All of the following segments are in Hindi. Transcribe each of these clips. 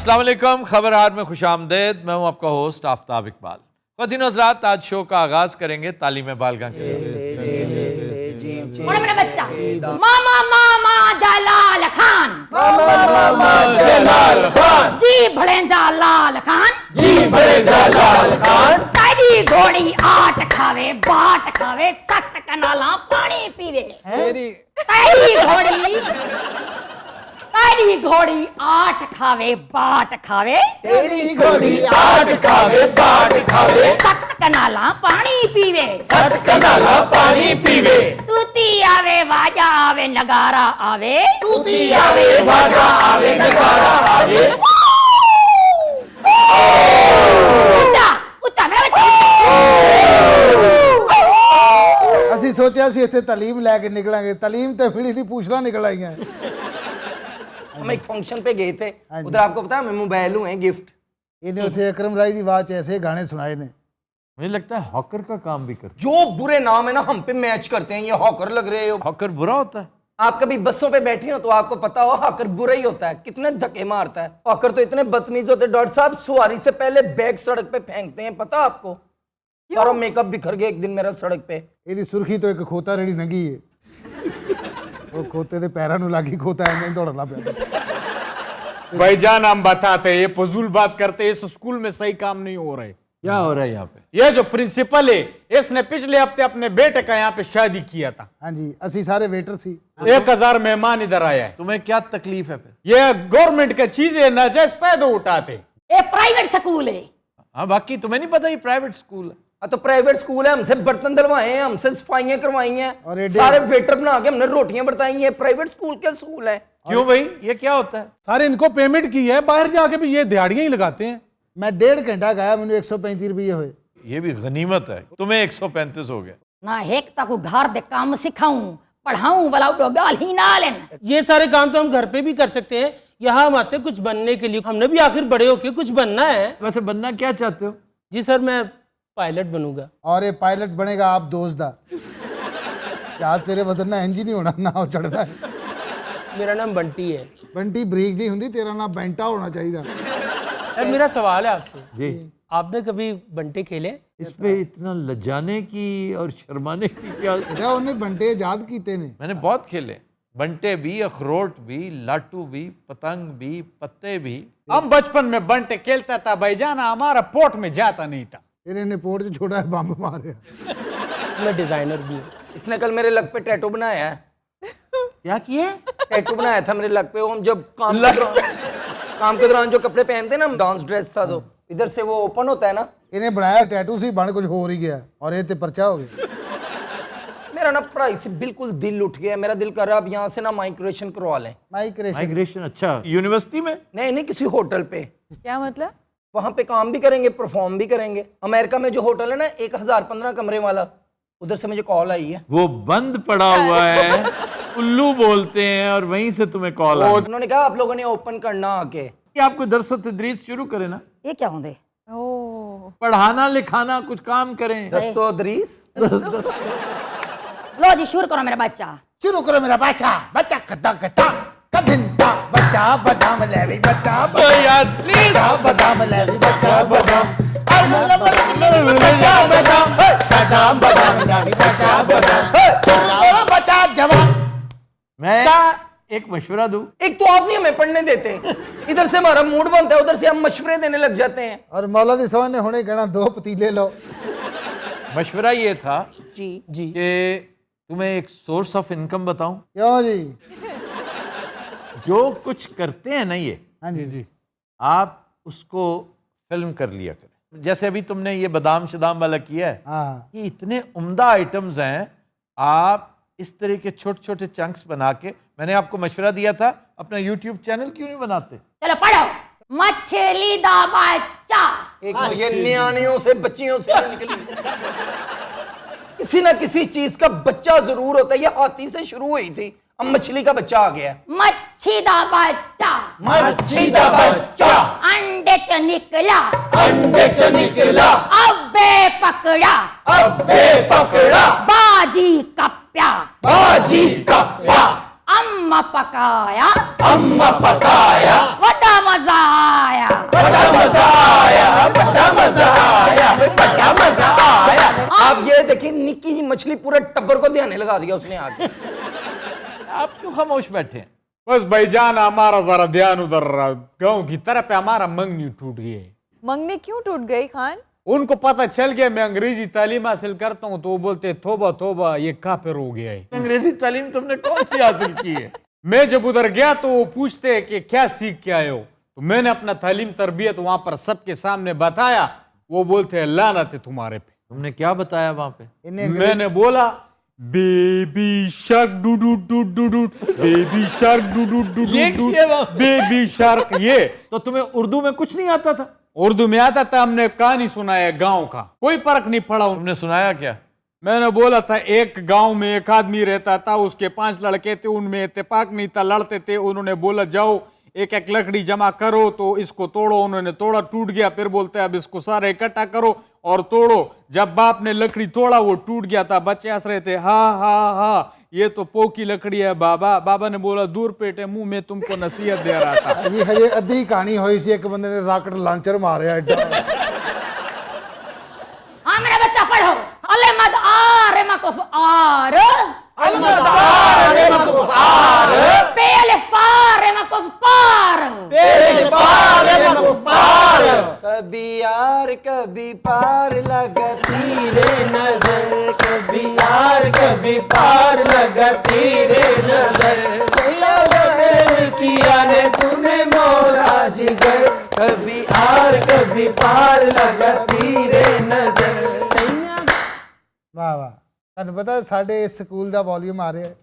अस्सलाम वालेकुम, खबरहार में खुशामदेद। मैं हूं आपका होस्ट आफ्ताब इकबाल। ख़वातीन और हज़रात, आज शो का आगाज करेंगे तालीम बालगा के साथ। मेरा बच्चा मामा मामा जलाल खान, मामा जलाल खान, जी भड़े जलाल खान, जी बड़े जलाल खान। ताड़ी घोड़ी आट खावे बाट खावे, सत कनाला पानी पीवे। ताड़ी घोड़ी आट खावे बाट खावे, तेरी घोड़ी आट खावे बाट खावे, सत कनाला पानी पीवे। सत कनाला पानी पीवे। तूती आवे वाजा आवे नगारा आवे, तूती आवे बाजा आवे नगारा आवे। ऊंचा ऊंचा मेरा बच्चा। ਅਸੀਂ ਸੋਚਿਆ ਸੀ ਇੱਥੇ ਤਾਲੀਮ ਲੈ ਕੇ ਨਿਕਲਾਂਗੇ, ਤਾਲੀਮ ਤੇ ਮਿਲੀ ਨਹੀਂ, पूछना निकल आई हैं। हम एक फंक्शन पे गए थे, उधर आपको पता है मैं मोबाइल हूँ गिफ्ट। इन्हें उथे अकरम राय की आवाज ऐसे गाने सुनाए ने। मुझे लगता है हॉकर का काम भी करते। जो बुरे नाम है ना हम पे मैच करते हैं, ये हॉकर लग रहे हो। हॉकर बुरा होता है? आप कभी बसों पे बैठे हो तो आपको पता हो हॉकर बुरा ही होता है, कितने धक्के मारता है। हॉकर तो इतने बदतमीज होते हैं डॉक्टर साहब, सवारी से पहले बैग सड़क पे फेंकते हैं, पता आपको? सारा मेकअप बिखर गया एक दिन मेरा सड़क पे। ਇਹਦੀ ਸੁਰਖੀ ਤੋਂ ਇੱਕ ਖੋਤਾ ਰੇੜੀ ਨੰਗੀ ਹੈ, ਉਹ ਖੋਤੇ ਦੇ ਪੈਰਾਂ ਨੂੰ ਲੱਗੀ, ਖੋਤਾ ਐਂ ਹੀ ਦੌੜਨ ਲੱਗ ਪਿਆ। भाईजान हम बताते हैं, ये फजूल बात करते हैं, इस स्कूल में सही काम नहीं हो रहे। क्या हो रहा है यहाँ पे? ये जो प्रिंसिपल है, इसने पिछले हफ्ते अपने बेटे का यहाँ पे शादी किया था। ਹਾਂਜੀ ਅਸੀਂ ਸਾਰੇ ਵੇਟਰ ਸੀ। 1000 मेहमान इधर आया है। तुम्हें क्या तकलीफ है फिर? ये गवर्नमेंट का चीज है, नाजायज पैदा उठाते। ये प्राइवेट स्कूल है। हाँ, बाकी तुम्हें नहीं पता ये प्राइवेट स्कूल है? तो प्राइवेट स्कूल है, हमसे बर्तन धलवाए हैं, हमसे सफाइयां करवाई हैं, और ये सारे वेटर बना के हमने रोटियां बरताई हैं। प्राइवेट स्कूल क्या स्कूल है? क्यों भाई, ये क्या होता है? सारे इनको पेमेंट की है, बाहर जाके भी ये दिहाड़ियां ही लगाते हैं। मैं 1.5 घंटा गाया, मैंने 135 रुपये हुए। ये भी गनीमत है, तुम्हें 135 हो गया। ना एक तक घर दे काम सिखाऊं पढ़ाऊं वाला तो गाल ही ना लेन। ये सारे काम तो हम घर पे भी कर सकते हैं, यहाँ हम आते कुछ बनने के लिए। हमने भी आखिर बड़े होके कुछ बनना है। वैसे बनना क्या चाहते हो? जी सर, मैं पायलट बनूंगा। और ये पायलट बनेगा आप दोस्त दा। आज तेरे वजन ना इंज ही नहीं होना, ना हो चढ़ना है। मेरा नाम बंटी है। बंटी बरीक नहीं हुंदी, तेरा नाम बेंटा होना चाहिए। सर मेरा सवाल है आपसे, जी। आपने कभी बंटे खेले? इस पे इतना लजाने की और शर्माने की क्या? बेटा उन्हें बंटे याद कीते ने। मैंने बहुत खेले, बंटे भी, अखरोट भी, लाटू भी, पतंग भी, पत्ते भी। हम बचपन में बंटे खेलता था भाईजान, हमारा पोर्ट में जाता नहीं था। तेरे ने पोर्ट से छोटा है बम मारे। मैं डिजाइनर भी हूँ। इसने कल मेरे लग पे टैटू बनाया है। क्या किए? टैटू बनाया था मेरे लग पे। हम जब काम के दौरान जो कपड़े पहनते ना, डांस ड्रेस था, तो इधर से वो ओपन होता है ना। इन्हें बनाया टैटू से बन कुछ हो ही गया, और ये ते पर्चा हो गया। मेरा ना पढ़ाई से बिल्कुल दिल उठ गया। मेरा दिल कर रहा अब यहाँ से ना माइग्रेशन करवा लें। माइग्रेशन? अच्छा, यूनिवर्सिटी में? नहीं, किसी होटल पे। क्या मतलब? वहां पे काम भी करेंगे, परफॉर्म भी करेंगे। अमेरिका में जो होटल है ना 1015 कमरे वाला, उधर से मुझे कॉल आई है। वो बंद पड़ा हुआ है, उल्लू बोलते हैं, और वहीं से तुम्हें कॉल आई। उन्होंने कहा आप लोगों ने ओपन करना आके। आपको दरस तदरीस शुरू करें ना, ये क्या होंगे? पढ़ाना लिखाना कुछ काम करें। दस्तो दरीस। लो जी शुरू करो मेरा बच्चा। शुरू करो मेरा बच्चा। बच्चा कद्दा कद्दा कदिंदा, बच्चा बादाम लेवी, बच्चा यार प्लीज, बच्चा बादाम लेवी, बच्चा बादाम, बच्चा बादाम, बच्चा बादाम लेवी, बच्चा बादाम, शुरू करो बच्चा जवान। मैं एक मशवरा दूं? एक तो आप नहीं हमें पढ़ने देते, इधर से हमारा मूड बनता है, उधर से हम मशवरे देने लग जाते हैं। और मौला दी साहब ने होने कहना 2 पतीले लो। मशवरा ये था जी कि तुम्हें एक सोर्स ऑफ इनकम बताऊं। क्यों जी? जो कुछ करते हैं ना ये, हाँ जी, आप उसको फिल्म कर लिया करें। जैसे अभी तुमने ये बादाम शदाम वाला किया है, हाँ। ये इतने उम्दा आइटम्स हैं, आप इस तरह के छोटे छोटे चंक्स बना के, मैंने आपको मशवरा दिया था, अपना YouTube चैनल क्यों नहीं बनाते? चलो पढ़ो। मछली दा बच्चा। एक ये न्याणियों से बच्चियों से निकली। किसी ना किसी चीज का बच्चा जरूर होता है। ये हाथी से शुरू हुई थी, अब मछली का बच्चा आ गया। मच्छी दा बच्चा। मच्छी का बच्चा अंडे से निकला, अंडे से निकला, अबे पकड़ा, अबे पकड़ा, बाजी कप्या, बाजी कप्या, अम्मा पकाया, अम्मा पकाया, बड़ा मजा आया। मजा आया, बड़ा मजा आया, बड़ा मजा आया। आप ये देखिए निक्की ही मछली पूरे टब्बर को ध्यान लगा दिया उसने आके। आप क्यों खामोश बैठे हैं? बस भाईजान हमारा जरा ध्यान उधर गांव की तरफ है, हमारा मंगनी टूट गई है। मंगनी क्यों टूट गई खान? उनको पता चल गया मैं अंग्रेजी तालीम हासिल करता हूँ, तो वो बोलते तोबा तोबा ये काफिर हो गया है। अंग्रेजी तालीम तुमने कौन सी हासिल की है? मैं जब उधर गया तो वो पूछते हैं कि क्या सीख के आए हो, तो मैंने अपना तालीम तरबियत वहां पर सबके सामने बताया। वो बोलते हैं लानत है तुम्हारे पे। तुमने क्या बताया वहां पे? मैंने बोला baby shark do do do do do, baby shark do do do do, baby shark. ये तो तुम्हें उर्दू में कुछ नहीं आता था? उर्दू में आता था, हमने कहानी सुनाया गांव का, कोई फर्क नहीं पड़ा। तुमने सुनाया क्या? मैंने बोला था एक गांव में एक आदमी रहता था, उसके 5 लड़के थे, उनमें इत्तेफाक नहीं था, लड़ते थे। उन्होंने बोला जाओ एक एक लकड़ी जमा करो, तो इसको तोड़ो। उन्होंने तोड़ा, टूट गया। फिर बोलते अब इसको सारे इकट्ठा करो और तोड़ो। जब बाप ने लकड़ी तोड़ा वो टूट गया था। बच्चे हंस रहे थे, हा हा हा ये तो पो की लकड़ी है बाबा। बाबा ने बोला दूर पेटे मुंह में तुमको नसीहत दे रहा था। जी हजे अद्धी कहानी हुई सी, एक बंदे ने रॉकेट लॉन्चर मारे एडा। हाँ मेरा बच्चा पढ़ो। अलमद आर मकुफ आर, अलमद आर मकुफ आर, पेल पार मकुफ पार, पेल पार मकुफ पार। कभी यार कभी पार लगती रे नजर, कभी यार कभी पार लगती रे नजर। किया ने तूने मोरा जिगर, कभी यार कभी पार लगती रे नजर। वाह वाह। ਤੁਹਾਨੂੰ पता साढ़े इस स्कूल का वॉल्यूम आ रहा है।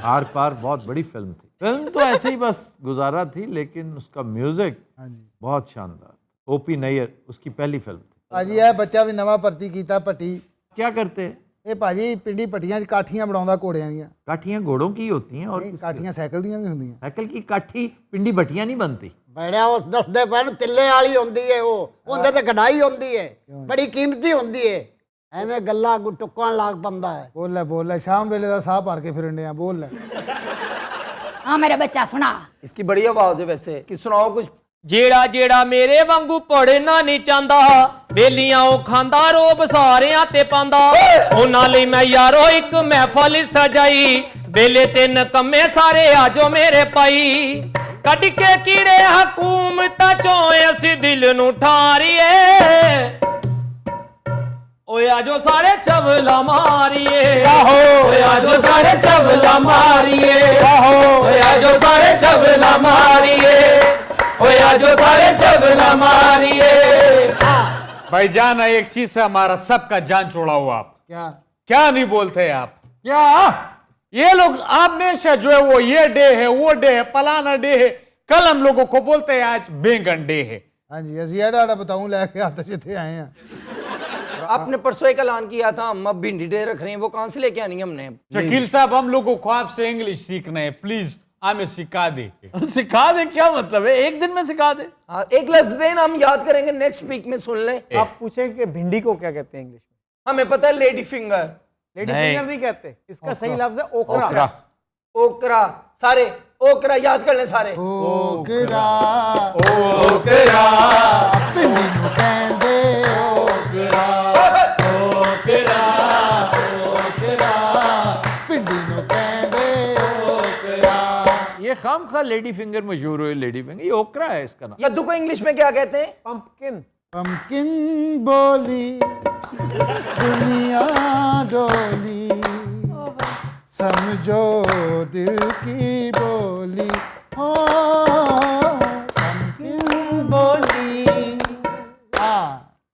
आर पार बहुत बड़ी फिल्म थी। फिल्म तो ऐसे ही बस गुजारा थी, लेकिन उसका म्यूजिक बहुत शानदार। ओपी नैयर उसकी पहली फिल्म थी। भाजी यह बच्चा भी नवा भर्ती किया भट्टी। क्या करते हैं? ये भाजी पिंडी भट्टियां काठियां बनाਉਂਦਾ ਘੋੜਿਆਂ ਦੀਆਂ। काठियां घोड़ों की होती हैं और काठियां साइकिल ਦੀਆਂ भी ਹੁੰਦੀਆਂ। साइकिल की काठी पिंडी भट्टियां नहीं बनती। बड़िया उस दसदे पैन तिल्ले वाली होंदी है, वो उनदे ते कढ़ाई होंदी है, बड़ी कीमती होंदी है। ਐਵੇਂ ਗੱਲਾਂ ਟੁੱਕਣ ਲੱਗ ਪੰਦਾ ਹੈ। बोल ले शाम वेले ਦਾ ਸਾਹ ਭਰ ਕੇ ਫਿਰਨ ਡਿਆ। बोल ले। हाँ मेरा बच्चा सुना। इसकी बड़ी आवाज है वैसे, कि सुनाओ कुछ। ਜਿਹੜਾ ਜਿਹੜਾ ਮੇਰੇ ਵਾਂਗੂ ਪੜਨਾ ਨਹੀਂ ਚਾਹੁੰਦਾ, ਵੇਲੀਆਂ ਉਹ ਖਾਂਦਾ ਰੋਬ ਸਾਰਿਆਂ ਤੇ ਪਾਉਂਦਾ। ਉਹਨਾਂ ਲਈ ਮੈਂ ਯਾਰੋ ਇੱਕ ਮਹਿਫਲ ਸਜਾਈ, ਵੇਲੇ ਤੇ ਨਕਮੇ ਸਾਰੇ ਆਜੋ ਮੇਰੇ ਭਾਈ। ਕੱਢ ਕੇ ਕੀੜੇ ਹਕੂਮਤਾਂ ਚੋਂ ਅਸੀਂ ਦਿਲ ਨੂੰ ਠਾਰੀਏ। ओए आजो सारे चवला मारिए, ओए आजो सारे चवला मारिए, ओए आजो सारे चवला मारिए, ओए आजो सारे चवला मारिए। भाईजान एक चीज से हमारा सबका जान छोड़ाओ आप। क्या क्या नहीं बोलते आप? क्या ये लोग हमेशा जो है वो ये डे है, वो डे है, फलाना डे है। कल हम लोगों को बोलते हैं आज बैंगन डे है। हाँ जी असि एडा बताऊं लेके आते जिथे आए हैं। आपने परसों एक ऐलान किया था हम अब भिंडी डे रख रहे हैं, वो कहां से लेके आनी है हमने? शकील साहब हम लोगों को आपसे इंग्लिश सीखना है, प्लीज हमें सिखा दे। सिखा दे क्या मतलब है? एक दिन में सिखा दे। हाँ एक लफ्ज देना, हम याद करेंगे, नेक्स्ट वीक में सुन लें। आप पूछें कि भिंडी को क्या कहते हैं इंग्लिश में? हमें पता है लेडी फिंगर। लेडी फिंगर नहीं कहते, इसका सही लफ्ज है ओकरा। ओकरा सारे ओकरा याद कर लें सारे। ओकरा ओकरा पिंडी नु कहंदे ओकरा, ओकरा ओकरा पिंडी नु कहंदे ओकरा। ये खामखा लेडी फिंगर मशहूर हुई। लेडी फिंगर ये ओकरा है इसका नाम। यद्दू को इंग्लिश में क्या कहते हैं? पंपकिन। पंपकिन बोली दुनिया डोली, समझो दिल की बोली। हो पंपकिन बोली।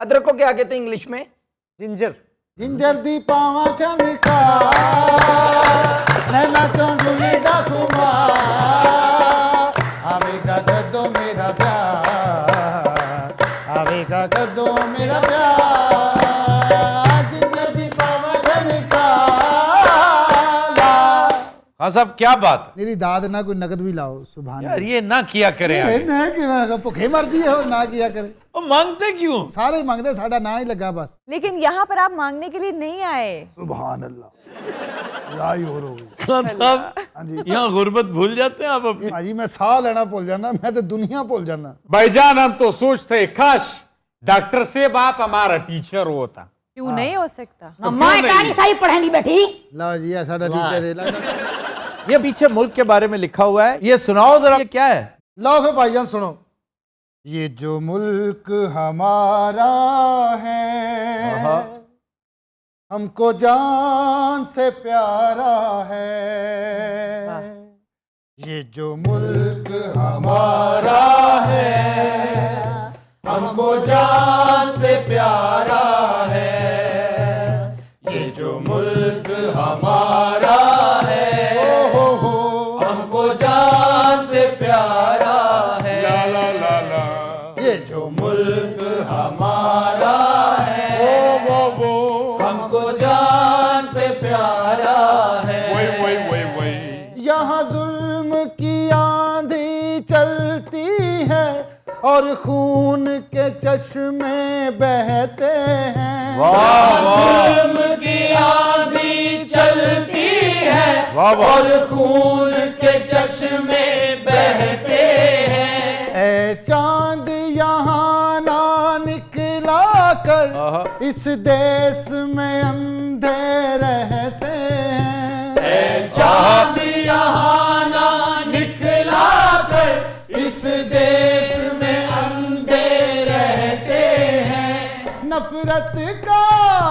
अदरक को क्या कहते हैं इंग्लिश में? जिंजर। जिंजर दी पावा चमका, नैना चौंगुली दा खुमा, आवेगा कदों मेरा प्यार, आवेगा कदों मेरा प्यार। जिंजर दी पावा चमका। खान साहब क्या बात है? मेरी दाद ना कोई नकद भी लाओ सुभान यार ये ना किया करे ਇਹ यार। ਨਾ ਕਿ ਭੁੱਖੇ ਮਰ ਜੀ ਹੋ ਨਾ ਕੀਆ ਕਰੇ वो मांगते क्यों? ਸਾਰੇ ਹੀ ਮੰਗਦੇ ਸਾਡਾ ਨਾਂ ਹੀ ਲੱਗਾ बस लेकिन यहाँ पर आप मांगने के लिए नहीं आए। सुभान अल्लाह लड़ाई और हो गई खान साहब यहाँ गुर्बत भूल जाते हैं आप अपनी। भाजी मैं साह लेना भूल जाना मैं तो दुनिया भूल जाना भाईजान हम तो सोचते काश डॉक्टर साहब आप हमारा टीचर होता। क्यों नहीं हो सकता? अम्मा कहानी सारी पढ़नी बैठी। लो जी ये साडा टीचर है ये पीछे मुल्क के बारे में लिखा हुआ है, ये सुनाओ जरा, ये क्या है? लो फिर भाईजान सुनो। ये जो मुल्क हमारा है हमको जान से प्यारा है। ये जो मुल्क हमारा है हमको जान से प्यारा है। ये जो मुल्क हमारा है हमको जान से प्यारा है। ये जो मुल्क हमारा है हमको जान से प्यारा है। यहाँ जुल्म की आंधी चलती है और खून के चश्मे बहते हैं। जुल्म की आंधी चलती है और खून के चश्मे बहते हैं। ऐ चांद यहाँ ना निकला कर इस देश में अंधे रहते हैं। ऐ चांद यहाँ ना निकला कर इस देश में अंधे रहते हैं। नफरत का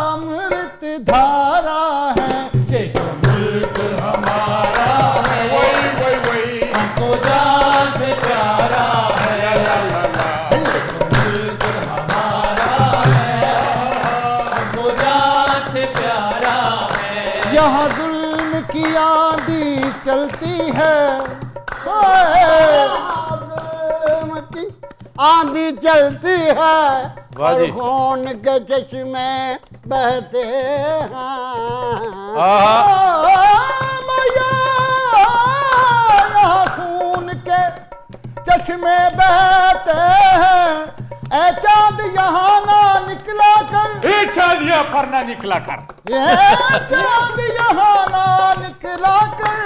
अमृत धारा है ये जो मुल्क हमारा है हमको जान से प्यारा है। ये जो मुल्क हमारा है हमको जान से प्यारा है। यहाँ जुल्म की आंधी चलती है आंधी चलती है वाह और जी। खून के चश्मे बहते हैं। मैया यहाँ खून के चश्मे बहते हैं। ऐ चांद यहाँ ना निकला कर पर ना निकला कर ये चांद यहाँ ना निकला कर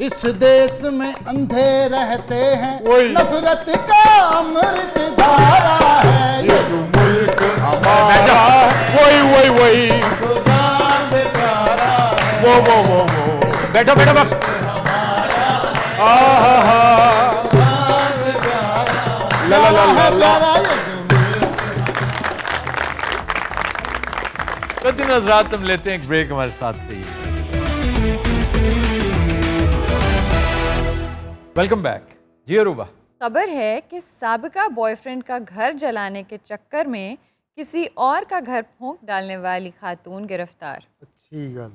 इस देश में अंधे रहते हैं। नफरत का अमृत धारा है ये जो मुल्क हमारा वही हमको जान से प्यारा है। वो बैठो बैठो बैठो। जान से प्यारा ला ला ला ला ला। प्यारा ये जो तो दिन हजरात हम लेते हैं एक ब्रेक, हमारे साथ रहिए। वेलकम बैक जी अरूबा। खबर है कि साबिका बॉयफ्रेंड का घर जलाने के चक्कर में किसी और का घर फूंक डालने वाली खातून गिरफ्तार। अच्छी गल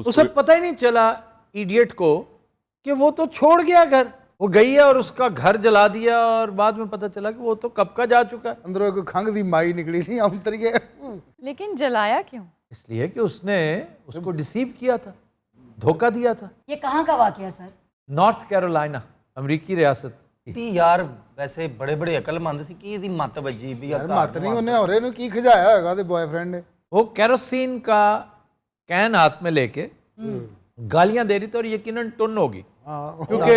उसे पता ही नहीं चला इडियट को कि वो तो छोड़ गया घर, वो गई है और उसका घर जला दिया और बाद में पता चला कि वो तो कब का जा चुका है। अंदरों कोई खंग दी माई निकली नहीं हम तरीके। लेकिन जलाया क्यों? इसलिए कि उसने उसको डिसीव किया था, धोखा दिया था। ये कहाँ का वाकया सर? नॉर्थ कैरोलिना अमेरिकी रियासत। यार वैसे बड़े बड़े अकलमंद सी की मत वजी भी यार मत नहीं ਉਹਨੇ ਹੋਰੇ ਨੂੰ ਕੀ ਖਿਜਾਇਆ ਹੋਏਗਾ ਤੇ ਬॉयਫ੍ਰੈਂਡ ने। वो केरोसिन का कैन हाथ में लेके गालियां दे रही थी और यकीनन टुन होगी क्योंकि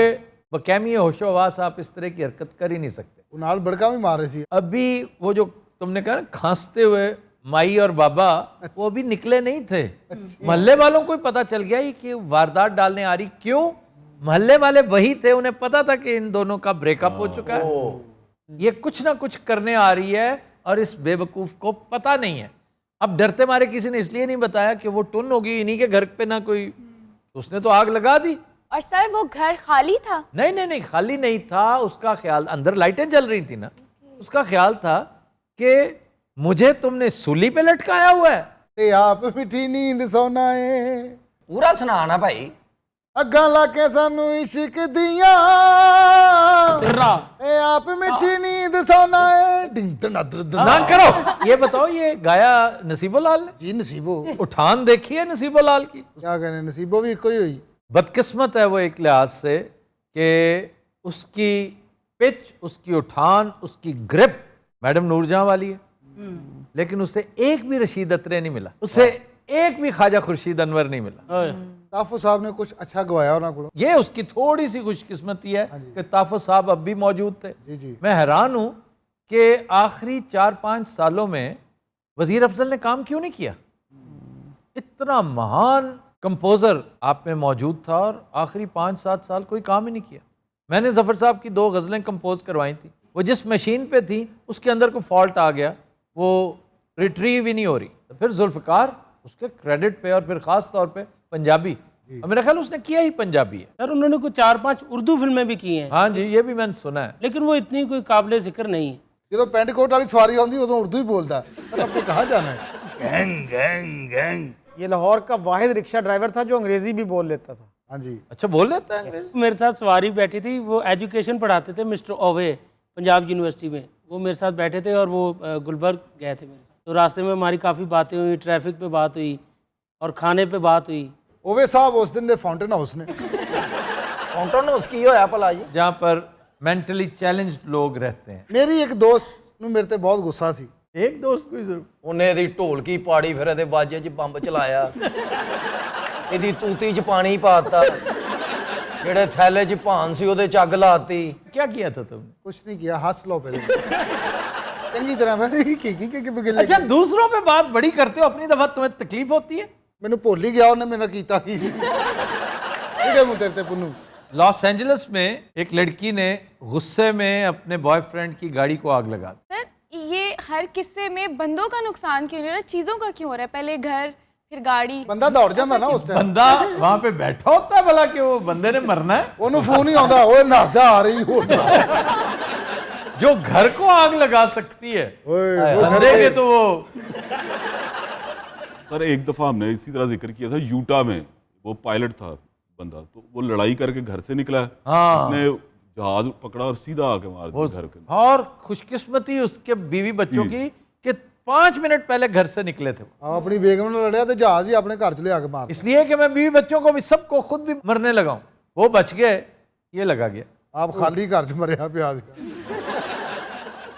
बकैमी होशो हवास आप इस तरह की हरकत कर ही नहीं सकते। ਉਹ ਨਾਲ ਬੜਕਾ ਵੀ ਮਾਰ ਰਹੀ ਸੀ। अभी वो जो तुमने कहा ना खांसते हुए माई और बाबा, वो अभी निकले नहीं थे। मोहल्ले वालों को ही पता चल गया ये कि वारदात डालने आ रही। क्यों? मोहल्ले वाले वही थे, उन्हें पता था कि इन दोनों का ब्रेकअप हो चुका है, ये कुछ ना कुछ करने आ रही है और इस बेवकूफ को पता नहीं है। अब डरते मारे किसी ने इसलिए नहीं बताया कि वो टुन होगी, इन्हीं के घर पे ना कोई, उसने तो आग लगा दी। और सर वो घर खाली था? नहीं नहीं नहीं, खाली नहीं था। उसका ख्याल, अंदर लाइटें जल रही थी ना, उसका ख्याल था कि मुझे तुमने सूली पे लटकाया हुआ है। ਤੇ ਆਪ ਮਿੱਠੀ ਨੀਂਦ ਸੌਣਾ ਏ। पूरा सुनाना भाई। ਅੱਗਾਂ ਲਾ ਕੇ ਸਾਨੂੰ ਇਸ਼ਕ ਦੀਆਂ ਇਹ ਆਪ ਮਿੱਠੀ नींद ਸੌਣਾ ਏ। डिंग दनादर ना करो। ये बताओ, ये गाया नसीबो लाल ने? जी नसीबो। उठान देखी है नसीबो लाल की? क्या कहने नसीबो भी कोई हुई। बदकिस्मत है वो एक लिहाज से कि उसकी पिच, उसकी उठान, उसकी ग्रिप मैडम नूरजहां वाली है, लेकिन उसे एक भी रशीद अत्रे नहीं मिला, उसे एक भी ख्वाजा खुर्शीद अनवर नहीं मिला। ताफो साहब ने कुछ अच्छा गवाया उन्होंने को। ये उसकी थोड़ी सी खुशकिस्मती है कि ताफो साहब अब भी मौजूद थे। जी जी। मैं हैरान हूं कि आखिरी 4-5 सालों में वजीर अफजल ने काम क्यों नहीं किया। इतना महान कंपोजर आप में मौजूद था और आखिरी 5-7 साल कोई काम ही नहीं किया। मैंने जफर साहब की 2 गज़लें कंपोज करवाई थी, वो जिस मशीन पे थी उसके अंदर कोई फॉल्ट आ गया, वो रिट्रीव ही नहीं हो रही। तो फिर जुल्फ़िकार उसके क्रेडिट पे, और फिर ख़ास तौर पे पंजाबी, मेरा ख्याल उसने किया ही पंजाबी है। सर उन्होंने कुछ 4-5 उर्दू फिल्में भी की हैं। हाँ जी, ये भी मैंने सुना है, लेकिन वो इतनी कोई काबिल जिक्र नहीं है। जो पेंटकोट वाली सवारी आती उदो उर्दू ही बोलता है, सर आपको कहाँ जाना है। Gang gang gang. ये लाहौर का वाहिद रिक्शा ड्राइवर था जो अंग्रेजी भी बोल लेता था। हाँ जी। अच्छा बोल लेता है। मेरे साथ सवारी बैठी थी, वो एजुकेशन पढ़ाते थे मिस्टर ओवे पंजाब यूनिवर्सिटी में। वो मेरे साथ बैठे थे और वो गुलबर्ग गए थे मेरे साथ। तो रास्ते में हमारी काफ़ी बातें हुई, ट्रैफिक पे बात हुई और खाने पे बात हुई। ओवे साहब उस दिन दे फाउंटेन हाउस ने फाउंटेन हाउस की होया भला जी, जहाँ पर मेंटली चैलेंज्ड लोग रहते हैं। मेरी एक दोस्त ਨੂੰ ਮੇਰੇ ਤੇ ਬਹੁਤ ਗੁੱਸਾ ਸੀ। एक दोस्त कोई जरूर, ਉਹਨੇ ਇਹਦੀ ਢੋਲਕੀ ਪਾੜੀ, ਫਿਰ ਇਹਦੇ ਬਾਜੇ 'ਚ ਬੰਬ ਚਲਾਇਆ, ਇਹਦੀ ਤੂਤੀ 'ਚ ਪਾਣੀ ਪਾਤਾ, ਜਿਹੜੇ ਥੈਲੇ 'ਚ ਭਾਨ ਸੀ ਉਹਦੇ 'ਚ ਅੱਗ ਲਾਤੀ। क्या किया था तुमने? कुछ नहीं किया, हंस लो पहले चंगी तरह। मैं की बगिले अच्छा दूसरों पे बात बड़ी करते हो, अपनी दफा तुम्हें तकलीफ होती है। मैंने भुल ही गया उन्हें मेरा कीता की मुंह तेरे ते पुन्नू। लॉस एंजलिस में एक लड़की ने गुस्से में अपने बॉयफ्रेंड की गाड़ी को आग लगा दी। सर ये हर किस्से में बंदों का नुकसान क्यों नहीं हो रहा, चीजों का क्यों हो रहा है? पहले घर फिर गाड़ी। बंदा दौड़ जाता ना उस टाइम। बंदा वहां पे बैठा होता है भला कि वो बंदे ने मरना है। ओनू फोन ही आता, ओए नासा आ रही हो। जो घर को आग लगा सकती है बंदे के, तो वो। सर एक दफा हमने इसी तरह जिक्र किया था, यूटा में वो पायलट था बंदा, तो वो लड़ाई करके घर से निकला, उसने जहाज पकड़ा और सीधा आके मार दिया घर के। और खुशकिस्मती उसके बीवी बच्चों की कि 5 मिनट पहले घर से निकले थे। अपनी बेगम ने लड़या तो जहाज ही अपने घर च ले आके मार। इसलिए कि मैं बीवी बच्चों को भी, सबको खुद भी मरने लगा हूं, वो बच गए, ये लगा गया। आप खाली घर च मरे प्याज का।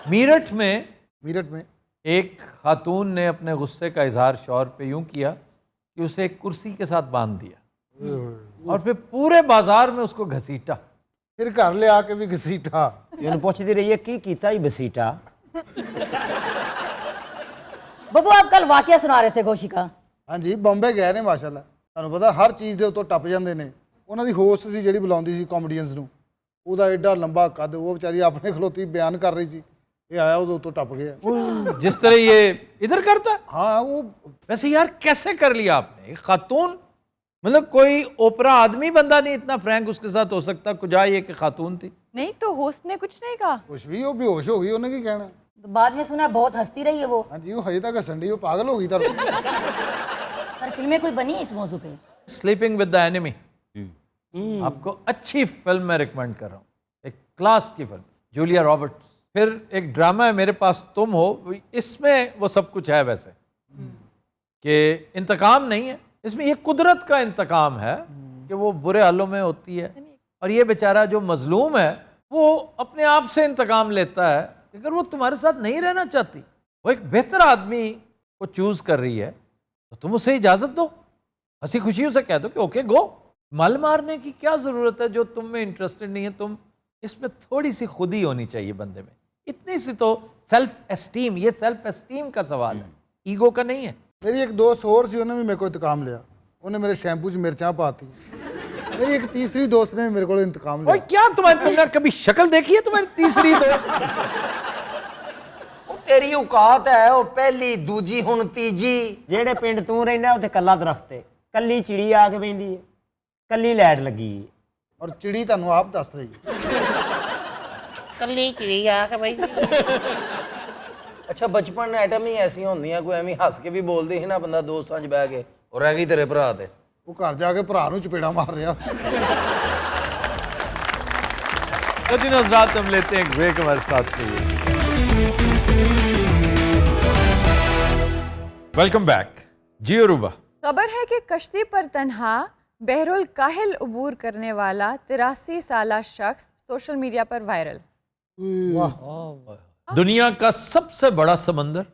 मीरठ में एक खातून ने अपने गुस्से का इजहार शौहर पे यूं किया कि उसे एक कुर्सी के साथ बांध दिया और फिर पूरे बाजार में उसको घसीटा, फिर घर ले आके भी घसीटा। ਇਹਨੂੰ ਪੁੱਛਦੀ ਰਹੀ ਹੈ ਕੀ ਕੀਤਾ ਹੀ ਬਸੀਟਾ। बब्बू आप कल वाकया सुना रहे थे गोशी का। हाँ जी, बॉम्बे गए ने माशाल्लाह। ਤੁਹਾਨੂੰ ਪਤਾ ਹਰ ਚੀਜ਼ ਦੇ ਉੱਤੋਂ ਟੱਪ ਜਾਂਦੇ ਨੇ। ਉਹਨਾਂ ਦੀ ਹੋਸਟ ਸੀ ਜਿਹੜੀ ਬੁਲਾਉਂਦੀ ਸੀ ਕਾਮੇਡੀਅਨਸ ਨੂੰ, ਉਹਦਾ ਐਡਾ ਲੰਬਾ ਕੱਦ, ਉਹ ਵਿਚਾਰੀ ਆਪਣੇ ਖਲੋਤੀ ਬਿਆਨ ਕਰ ਰਹੀ ਸੀ, ये आया वो तो टप गया। जिस तरह ये इधर करता है। हाँ वो वैसे यार कैसे कर लिया आपने? एक खातून, मतलब कोई ओपरा आदमी बंदा नहीं इतना फ्रैंक उसके साथ हो सकता, कुछ ये कि खातून थी। नहीं तो होस्ट ने कुछ नहीं कहा? कुछ भी, वो बेहोश हो गई, उन्हें की कहना। तो बाद में सुना बहुत हंसती रही है वो। हाँ जी, वो हजे तक हंसन रही, वो पागल हो गई था। पर फिल्में कोई बनी इस मौजू पे? स्लीपिंग विद द एनिमी, आपको अच्छी फिल्म में रिकमेंड कर रहा हूँ, एक क्लास की फिल्म, जूलिया रॉबर्ट्स। फिर एक ड्रामा है मेरे पास तुम हो, इसमें वो सब कुछ है वैसे कि इंतकाम नहीं है इसमें, ये कुदरत का इंतकाम है कि वो बुरे हालों में होती है और ये बेचारा जो मजलूम है वो अपने आप से इंतकाम लेता है। अगर वो तुम्हारे साथ नहीं रहना चाहती, वो एक बेहतर आदमी को चूज कर रही है, तो तुम उसे इजाजत दो, हंसी खुशी उसे कह दो कि ओके गो। मल मारने की क्या जरूरत है जो तुम में इंटरेस्टेड नहीं है? तुम इसमें थोड़ी सी खुदी होनी चाहिए बंदे में, इतनी सी तो सेल्फ एस्टीम। ये सेल्फ एस्टीम का सवाल है, ईगो का नहीं है। मेरी एक दोस्त और सी, उन्हें भी मेरे को इंतकाम लिया, उन्हें मेरे शैम्पू च मिर्चा पाती। मेरी एक तीसरी दोस्त ने मेरे को इंतकाम लिया। क्या तुमने कभी शक्ल देखी है तुम्हारी तीसरी दोस्त? तेरी औकात है, ਉਹ ਪਹਿਲੀ ਦੂਜੀ ਹੁਣ ਤੀਜੀ। ਜਿਹੜੇ ਪਿੰਡ ਤੂੰ ਰਹਿੰਦਾ ਉੱਥੇ ਕੱਲਾ ਦਰਖਤ ਹੈ, ਕੱਲੀ ਚਿੜੀ ਆ ਕੇ ਬੈਂਦੀ ਹੈ, ਕੱਲੀ ਲਾਈਟ ਲੱਗੀ ਹੈ। और चिड़ी ਤੁਹਾਨੂੰ ਆਪ ਦੱਸ ਰਹੀ ਕੱਲੀ ਚਿੜੀ ਆ ਕੇ ਬੈਂਦੀ। ਅੱਛਾ ਬਚਪਨ ਐਟਮ ਹੀ ਐਸੀਆਂ ਹੁੰਦੀਆਂ, ਕੋਈ ਐਵੇਂ ਹੱਸ ਕੇ ਵੀ ਬੋਲਦੀ ਸੀ ਨਾ ਬੰਦਾ ਦੋਸਤਾਂ 'ਚ ਬਹਿ ਕੇ, ਉਹ ਰਹਿ ਗਈ ਤੇਰੇ ਭਰਾ ਤੇ। ਉਹ ਘਰ ਜਾ ਕੇ ਭਰਾ ਨੂੰ ਚਪੇੜਾ ਮਾਰ ਰਿਹਾ। तो दिन रात हम लेते हैं एक ब्रेक, हमारे साथ रहिए। Welcome back. जी अरूबा। खबर है कि कश्ती पर तन्हा बहरुल काहिल अबूर करने वाला 83 साला शख्स सोशल मीडिया पर वायरल। दुनिया का सबसे बड़ा समंदर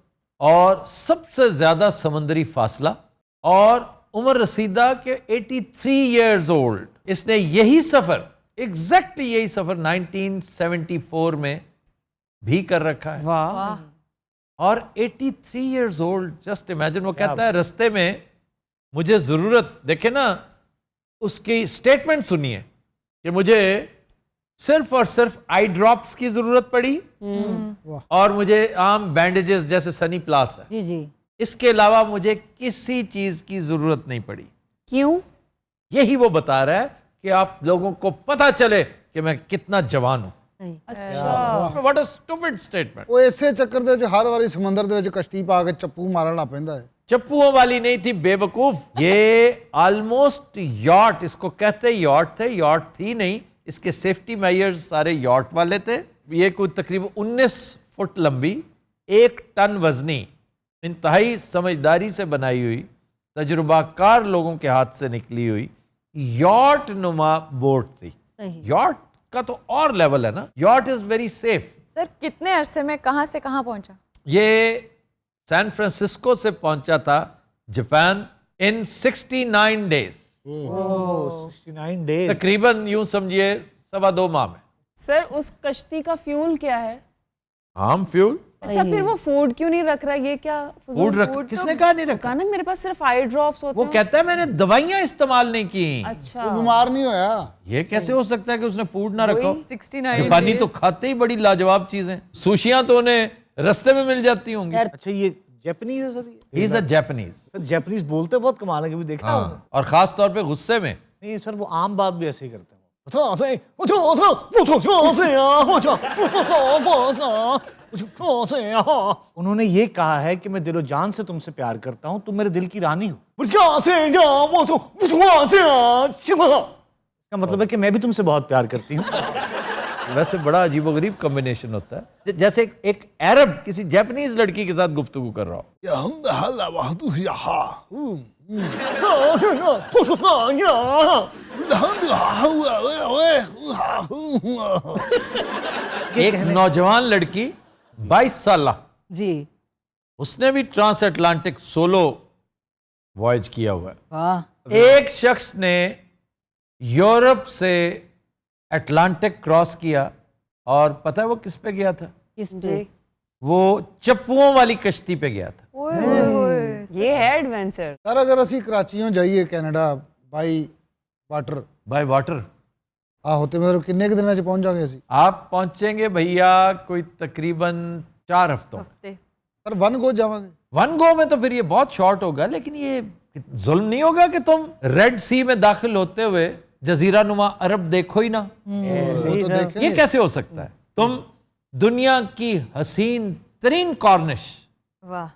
और सबसे ज्यादा समंदरी फासला और उम्र रसीदा के 83 इयर्स ओल्ड, इसने यही सफर, एग्जैक्ट यही सफर 1974 में भी कर रखा है। वाह। और 83 इयर्स ओल्ड, जस्ट इमेजिन। वो कहता है रास्ते में मुझे जरूरत, देखे ना उसकी स्टेटमेंट सुनिए कि मुझे सिर्फ और सिर्फ आई ड्रॉप्स की जरूरत पड़ी और मुझे आम बैंडेजेस जैसे सनी प्लास है, जी जी, इसके अलावा मुझे किसी चीज की जरूरत नहीं पड़ी। क्यों? यही वो बता रहा है कि आप लोगों को पता चले कि मैं कितना जवान हूं। What a stupid statement। ਉਹ ਇਸੇ ਚੱਕਰ ਦੇ ਵਿੱਚ ਹਰ ਵਾਰੀ ਸਮੁੰਦਰ ਦੇ ਵਿੱਚ ਕਸ਼ਤੀ ਪਾ ਕੇ ਚੱਪੂ ਮਾਰਨ ਲੱਗ ਪੈਂਦਾ ਹੈ। चप्पुओं वाली नहीं थी बेवकूफ, ये ऑलमोस्ट यॉट, इसको कहते यॉट थे, यॉट थी नहीं, इसके सेफ्टी मेजर्स सारे यॉट वाले थे। ये कोई तकरीबन 19 फुट लंबी, 1 टन वजनी, इंतहाई समझदारी से बनाई हुई, तजुर्बाकार लोगों के हाथ से निकली हुई यॉट नुमा बोट थी। यॉट का तो और लेवल है ना, yacht is very safe. Sir कितने अरसे में कहाँ से कहाँ पहुंचा? ये सैन फ्रांसिस्को से पहुंचा था जापान इन 69 डेज। 69 डेज, तकरीबन यूं समझिए 2.25 माह में। सर उस कश्ती का फ्यूल क्या है? आम फ्यूल। अच्छा, फिर वो फूड क्यों नहीं रख रहा? ये क्या फूड रख, किसने कहा नहीं रखा? ना मेरे पास सिर्फ आई ड्रॉप्स होते वो कहता है मैंने दवाइयां इस्तेमाल नहीं की। अच्छा, बीमार नहीं होया। ये कैसे हो सकता है कि उसने फूड ना रखा? 69 जापानी तो खाते ही बड़ी लाजवाब चीजें, सुशियां तो उन्हें रास्ते में मिल जाती होंगी। अच्छा ये जापानीज है sir? He is a Japanese. Sir Japanese बोलते बहुत कमाल है, कभी देखा है उन्हें? और खास तौर पे गुस्से में। नहीं सर, वो आम बात भी ऐसे ही करते हैं। उन्होंने ये कहा है कि मैं दिलो जान से तुमसे प्यार करता हूं, तुम मेरे दिल की रानी हो। इसका मतलब है कि मैं भी तुमसे बहुत प्यार करती हूँ। वैसे बड़ा अजीबोगरीब कॉम्बिनेशन होता है, जैसे एक अरब किसी जापानीज लड़की के साथ गुफ्तगू कर रहा हो। एक नौजवान लड़की 22 साल जी, उसने भी ट्रांस अटलांटिक सोलो वॉयज किया हुआ है। वाह। एक शख्स ने यूरोप से अटलांटिक क्रॉस किया और पता है वो किस पे गया था? किस पे? वो चप्पुओं वाली कश्ती पे गया था। ये है एडवेंचर। सर अगर ਅਸੀਂ कराचीੋਂ ਜਾਈਏ कनाडा बाई वाटर ਆਹੋ ਤੇ ਮਤਲਬ ਕਿੰਨੇ ਕੁ ਦਿਨਾਂ ਚ ਪਹੁੰਚ ਜਾਵਾਂਗੇ ਅਸੀਂ? आप पहुंचेंगे भैया कोई तकरीबन 4 हफ्तों। सर वन गो जावांगे? वन गो में तो फिर ये बहुत शॉर्ट होगा, लेकिन ये जुल्म नहीं होगा कि तुम रेड सी में दाखिल होते हुए जजीरा नुमा अरब देखो ही ना? ये कैसे हो सकता है? तुम दुनिया की हसीन तरीन कॉर्निश, वाह,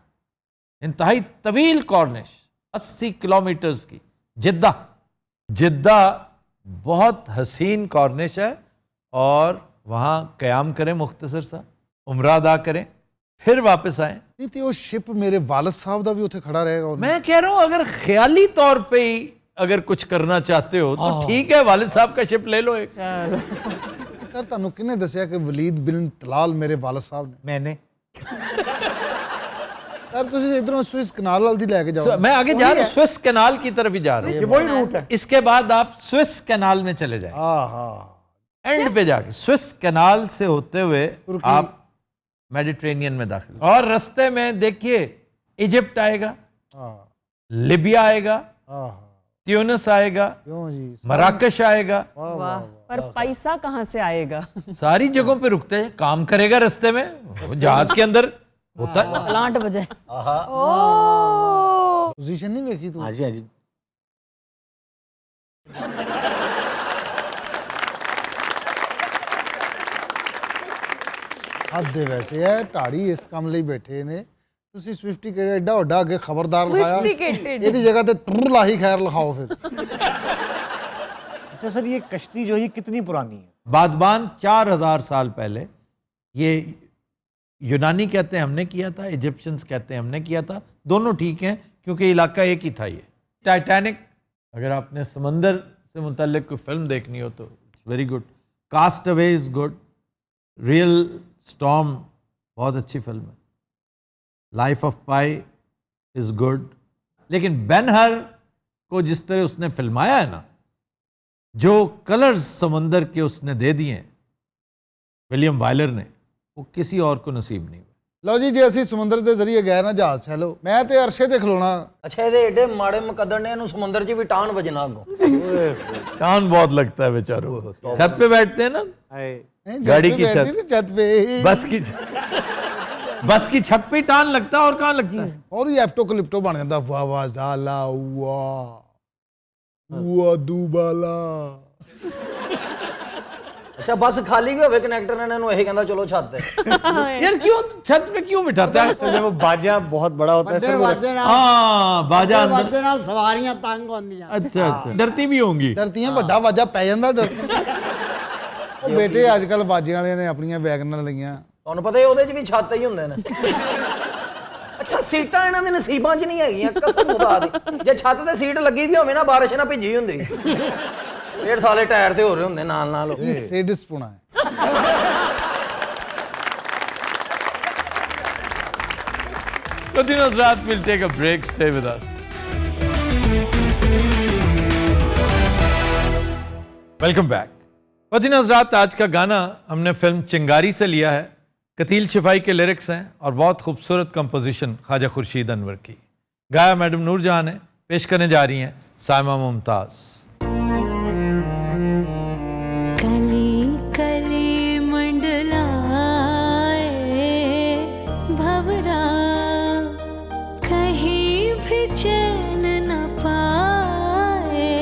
इंतहाई तवील कॉर्निश 80 किलोमीटर्स की, जिद्दा बहुत हसीन कॉर्निश है, और वहाँ क़याम करें, मुख्तसर सा उम्रा अदा करें, फिर वापस आए। नहीं तो वो शिप मेरे वालिद साहब का भी उत्थे खड़ा रहेगा। और मैं कह रहा हूँ अगर ख्याली तौर पे ही अगर कुछ करना चाहते हो तो ठीक है, वालिद साहब का शिप ले लो एक। सर ਤੁਹਾਨੂੰ ਕਿਹਨੇ ਦੱਸਿਆ कि वलीद बिन तलाल मेरे वालिद साहब ने? मैंने। सर ਤੁਸੀਂ इधरों स्विस कनाल वाल दी लेके जाओ। मैं आगे जा रहा हूँ, स्विस कैनाल की तरफ ही जा रहा हूँ। ये वही रूट है। इसके बाद आप स्विस कैनाल में चले जाए, एंड पे जाके स्विस कैनाल से होते हुए आप मेडिटेरेनियन में दाखिल, और रास्ते में देखिए इजिप्ट आएगा, लिबिया आएगा, ट्यूनिस आएगा, मराकश आएगा। पर पैसा कहाँ से आएगा? सारी जगहों पे रुकते हैं, काम करेगा रास्ते में, जहाज के अंदर होता है। प्लांट बजे। पोजीशन नहीं देखी तू? हाँ जी, हाँ जी। हद वैसे है ਢਾੜੀ ਇਸ ਕੰਮ ਲਈ ਬੈਠੇ ਨੇ। ਤੁਸੀਂ ਸਵਿਫਟੀ ਕਿਹੜਾ ਐਡਾ ਵੱਡਾ ਅੱਗੇ ਖਬਰਦਾਰ ਲਿਖਾਇਆ, ਇਹਦੀ ਜਗ੍ਹਾ ਤੇ ਤੁਰ ਲਾਹੀ ਖੈਰ ਲਿਖਾਓ फिर। अच्छा सर, ये कश्ती जो है कितनी पुरानी है? बादबान 4000 साल पहले, ये यूनानी कहते हैं हमने किया था, इजिप्शियंस कहते हैं हमने किया था, दोनों ठीक हैं क्योंकि इलाका एक ही था। ये टाइटैनिक अगर आपने समंदर से मुतल्लिक कोई फिल्म देखनी हो तो it's very good. Cast Away is good, Real Storm बहुत अच्छी फिल्म है, Life of Pi is good. लेकिन बेन-हर को जिस तरह उसने फिल्माया है ना, जो कलर्स समंदर के उसने दे दिए हैं विलियम वाइलर ने, वो किसी और को नसीब नहीं। ਲਓ ਜੀ, ਜੇ ਅਸੀਂ ਸਮੁੰਦਰ ਦੇ ਜ਼ਰੀਏ ਗਏ ਨਾ ਜਹਾਜ਼ ਚ, ਹੈਲੋ ਮੈਂ ਤੇ ਅਰਸ਼ੇ ਤੇ ਖਲੋਣਾ। अच्छा ਇਹਦੇ ਏਡੇ ਮਾੜੇ ਮੁਕੱਦਰ ਨੇ ਇਹਨੂੰ ਸਮੁੰਦਰ 'ਚ ਵੀ ਟਾਣ ਵਜਣਾ ਅੱਗੋਂ। कान बहुत लगता है बेचारों को। छत पे बैठते हैं ना, गाड़ी की छत पे, बस की छत पे टान लगता है और कहाँ लगता है? और ही एप्टो क्लिप्टो बन जाता। वाह वाह जाला वाह दूबाला। अच्छा बस खाली भी होवे कनेक्टर ਇਹਨਾਂ ਨੂੰ ਇਹ ਕਹਿੰਦਾ चलो छत पे। यार क्यों छत पे क्यों बिठाता है? जब वो बाजा बहुत बड़ा होता है ਵੱਡੇ ਵਾਜੇ ਨਾਲ हाँ बाजा अंदर। ਵਾਜੇ ਨਾਲ ਸਵਾਰੀਆਂ ਤੰਗ ਹੁੰਦੀਆਂ। अच्छा अच्छा, डरती भी होंगी। ਡਰਤੀਆਂ, ਵੱਡਾ ਵਾਜਾ ਪੈ ਜਾਂਦਾ ਡਰ। ਉਹ ਬੇਟੇ ਅੱਜ ਕੱਲ ਵਾਜੇ ਵਾਲਿਆਂ ਨੇ ਆਪਣੀਆਂ ਵੈਗਨਾਂ ਲਈਆਂ। ਤੁਹਾਨੂੰ ਪਤਾ ਹੈ ਉਹਦੇ 'ਚ ਵੀ ਛੱਤ ਹੀ ਹੁੰਦੇ ਨੇ। ਅੱਛਾ ਸੀਟਾਂ ਇਹਨਾਂ ਦੇ ਨਸੀਬਾਂ 'ਚ ਨਹੀਂ ਹੈਗੀਆਂ ਕਸਮ ਖੁਦਾ ਦੀ। ਜੇ ਛੱਤ ਤੇ ਸੀਟ ਲੱਗੀ ਵੀ ਹੋਵੇ ਨਾ, ਬਾਰਿਸ਼ ਨਾ ਭਿੱਜੀ ਹੁੰਦੀ। 1.5 ਸਾਲੇ ਟਾਇਰ ਤੇ ਹੋ ਰਹੇ ਹੁੰਦੇ ਨਾਲ ਨਾਲ। ਇਹ ਸੇਡਿਸ ਪੁਣਾ ਹੈ। Continuous Raat, we'll take a break. Stay with us. Welcome back. Continuous Raat आज का गाना हमने फिल्म चिंगारी से लिया है। कतील शिफाई के लिरिक्स हैं और बहुत खूबसूरत कंपोजिशन ख्वाजा खुर्शीद अनवर की। गाया मैडम नूरजहां ने, पेश करने जा रही हैं साइमा मुमताज़। कली कली मंडलाए भवरा, कहीं भी चैन न पाए।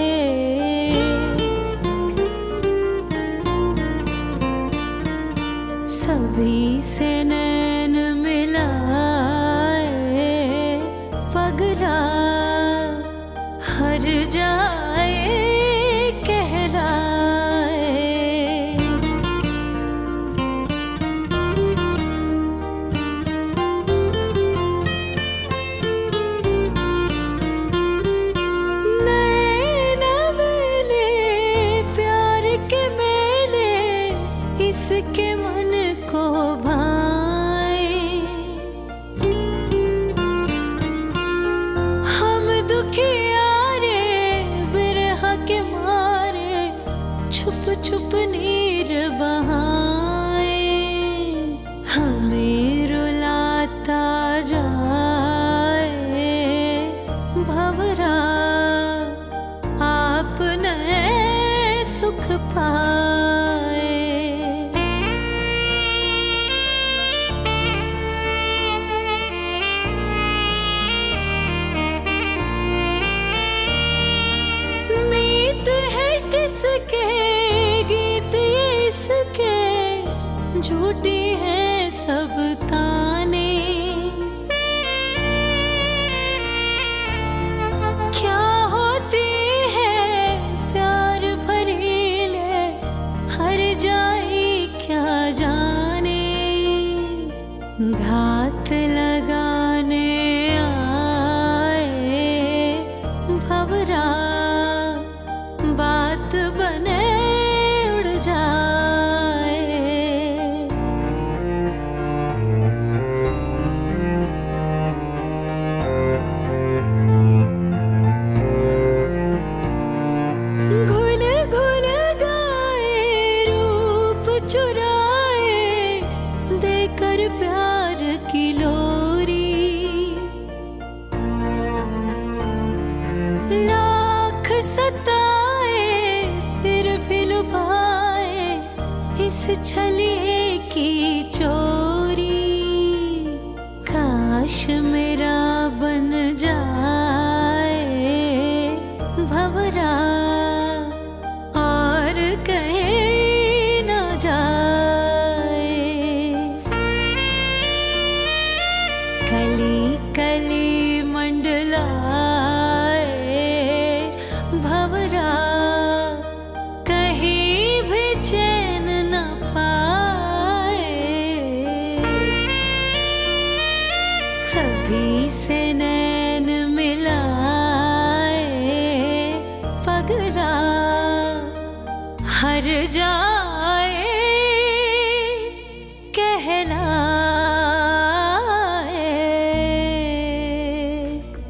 सभी से नैन मिलाए पगला, हर जाए इसके मन को भाए। हम दुखियारे बिरहा के मारे, छुप छुप नीर बहाए। हमें रुलाता जाए भंवरा, आपने सुख पाए। किसके गीत ये इसके, झूठी है सब ताने। क्या होती है प्यार भरी ले, हर जाए क्या जाने। घात लगाने आए भंवरा, बात बने उड़ जाए। घुल घुल गाए रूप चुराए, देकर प्यार की लोरी। लाख सताए फिर भी लुभाए, इस छलिए की चोरी। काश मेरा बन जाए भंवरा, और कहीं न जाए। कली कली मंडलाए भंवरा, कहीं भी चैन न पाए। सभी से नैन मिलाए हार जाए कहलाए।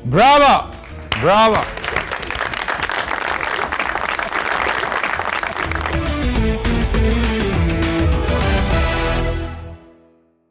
Brava Brava.